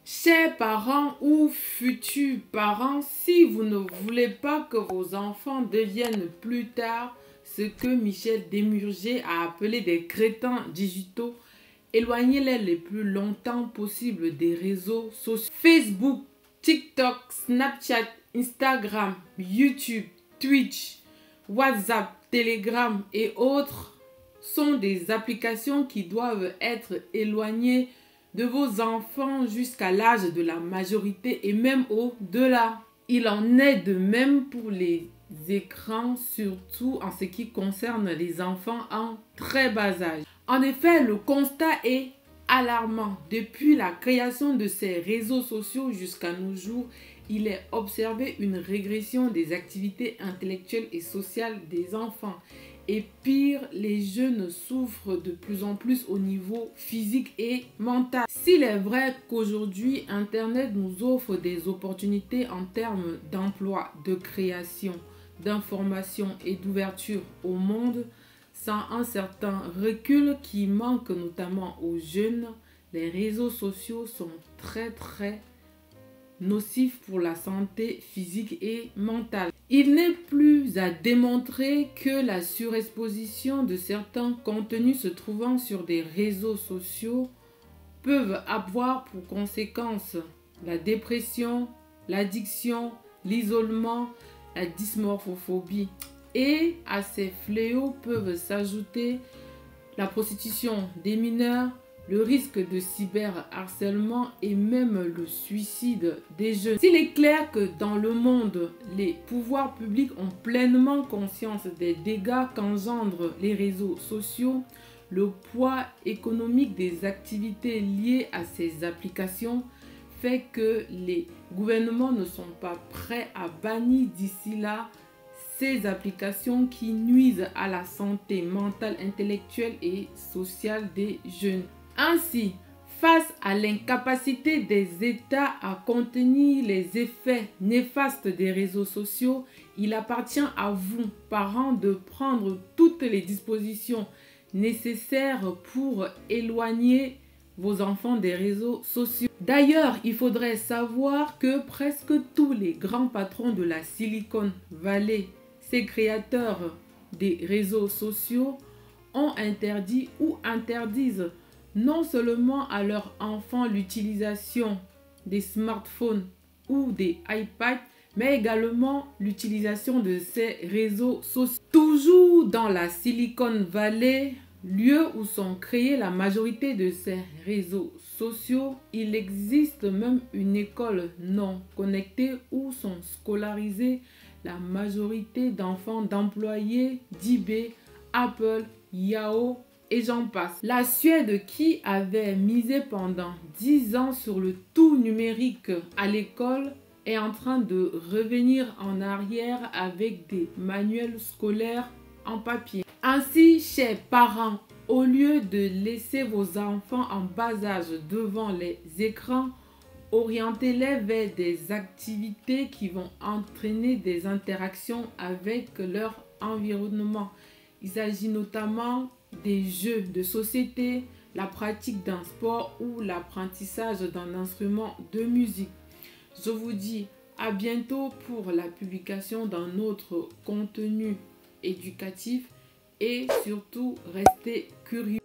Chers parents ou futurs parents, si vous ne voulez pas que vos enfants deviennent plus tard ce que Michel Desmurger a appelé des crétins digitaux, éloignez-les le plus longtemps possible des réseaux sociaux. Facebook, TikTok, Snapchat, Instagram, YouTube, Twitch, WhatsApp, Telegram et autres sont des applications qui doivent être éloignées de vos enfants jusqu'à l'âge de la majorité et même au-delà. Il en est de même pour les écrans, surtout en ce qui concerne les enfants en très bas âge. En effet, le constat est alarmant. Depuis la création de ces réseaux sociaux jusqu'à nos jours, il est observé une régression des activités intellectuelles et sociales des enfants. Et pire, les jeunes souffrent de plus en plus au niveau physique et mental. S'il est vrai qu'aujourd'hui, Internet nous offre des opportunités en termes d'emploi, de création, d'information et d'ouverture au monde, sans un certain recul qui manque notamment aux jeunes, les réseaux sociaux sont très nocifs pour la santé physique et mentale. Il n'est plus à démontrer que la surexposition de certains contenus se trouvant sur des réseaux sociaux peuvent avoir pour conséquence la dépression, l'addiction, l'isolement, la dysmorphophobie. Et à ces fléaux peuvent s'ajouter la prostitution des mineurs, le risque de cyberharcèlement et même le suicide des jeunes. S'il est clair que dans le monde, les pouvoirs publics ont pleinement conscience des dégâts qu'engendrent les réseaux sociaux, le poids économique des activités liées à ces applications fait que les gouvernements ne sont pas prêts à bannir d'ici là ces applications qui nuisent à la santé mentale, intellectuelle et sociale des jeunes. Ainsi, face à l'incapacité des États à contenir les effets néfastes des réseaux sociaux, il appartient à vous, parents, de prendre toutes les dispositions nécessaires pour éloigner vos enfants des réseaux sociaux. D'ailleurs, il faudrait savoir que presque tous les grands patrons de la Silicon Valley, ces créateurs des réseaux sociaux, ont interdit ou interdisent non seulement à leurs enfants l'utilisation des smartphones ou des iPads, mais également l'utilisation de ces réseaux sociaux. Toujours dans la Silicon Valley, lieu où sont créés la majorité de ces réseaux sociaux, il existe même une école non connectée où sont scolarisés la majorité d'enfants d'employés d'eBay, Apple, Yahoo et j'en passe. La Suède, qui avait misé pendant 10 ans sur le tout numérique à l'école, est en train de revenir en arrière avec des manuels scolaires en papier. Ainsi, chers parents, au lieu de laisser vos enfants en bas âge devant les écrans, orientez-les vers des activités qui vont entraîner des interactions avec leur environnement. Il s'agit notamment des jeux de société, la pratique d'un sport ou l'apprentissage d'un instrument de musique. Je vous dis à bientôt pour la publication d'un autre contenu éducatif et surtout restez curieux.